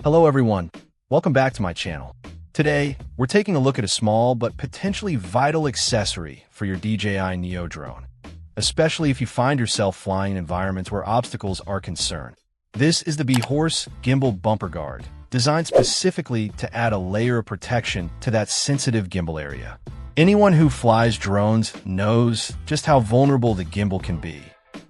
Hello everyone, welcome back to my channel. Today, we're taking a look at a small but potentially vital accessory for your DJI Neo drone, especially if you find yourself flying in environments where obstacles are concerned. This is the Behorse Gimbal Bumper Guard, designed specifically to add a layer of protection to that sensitive gimbal area. Anyone who flies drones knows just how vulnerable the gimbal can be.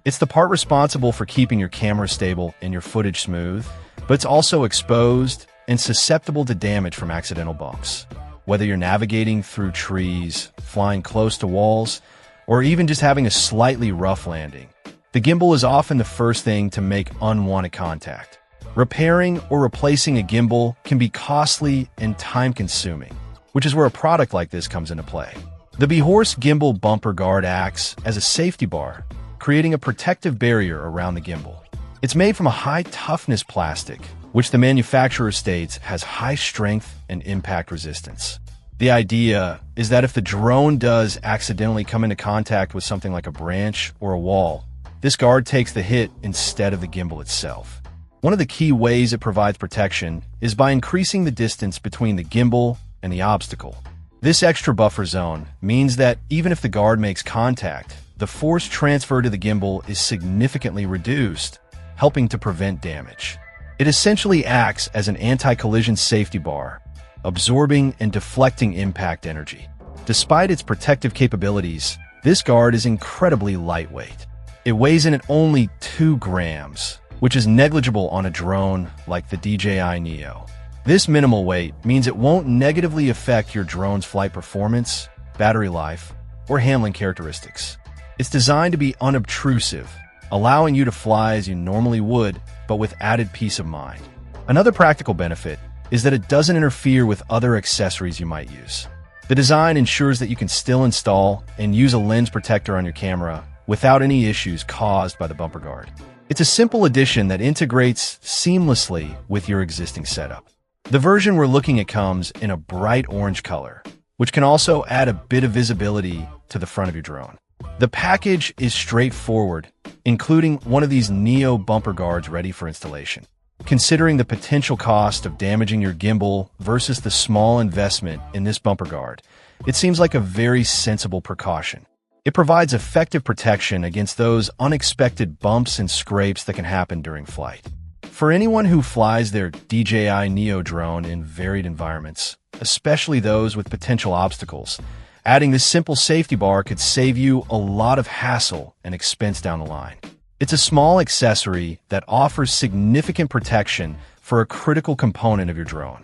It's the part responsible for keeping your camera stable and your footage smooth, but it's also exposed and susceptible to damage from accidental bumps. Whether you're navigating through trees, flying close to walls, or even just having a slightly rough landing, the gimbal is often the first thing to make unwanted contact. Repairing or replacing a gimbal can be costly and time-consuming, which is where a product like this comes into play. The Behorse Gimbal Bumper Guard acts as a safety bar, creating a protective barrier around the gimbal. It's made from a high-toughness plastic, which the manufacturer states has high strength and impact resistance. The idea is that if the drone does accidentally come into contact with something like a branch or a wall, this guard takes the hit instead of the gimbal itself. One of the key ways it provides protection is by increasing the distance between the gimbal and the obstacle. This extra buffer zone means that even if the guard makes contact, the force transfer to the gimbal is significantly reduced, helping to prevent damage. It essentially acts as an anti-collision safety bar, absorbing and deflecting impact energy. Despite its protective capabilities, this guard is incredibly lightweight. It weighs in at only 2 grams, which is negligible on a drone like the DJI Neo. This minimal weight means it won't negatively affect your drone's flight performance, battery life, or handling characteristics. It's designed to be unobtrusive, allowing you to fly as you normally would, but with added peace of mind. Another practical benefit is that it doesn't interfere with other accessories you might use. The design ensures that you can still install and use a lens protector on your camera without any issues caused by the bumper guard. It's a simple addition that integrates seamlessly with your existing setup. The version we're looking at comes in a bright orange color, which can also add a bit of visibility to the front of your drone. The package is straightforward, including one of these Neo bumper guards ready for installation. Considering the potential cost of damaging your gimbal versus the small investment in this bumper guard, it seems like a very sensible precaution. It provides effective protection against those unexpected bumps and scrapes that can happen during flight. For anyone who flies their DJI Neo drone in varied environments, especially those with potential obstacles, adding this simple safety bar could save you a lot of hassle and expense down the line. It's a small accessory that offers significant protection for a critical component of your drone.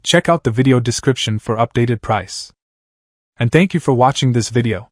Check out the video description for updated price. And thank you for watching this video.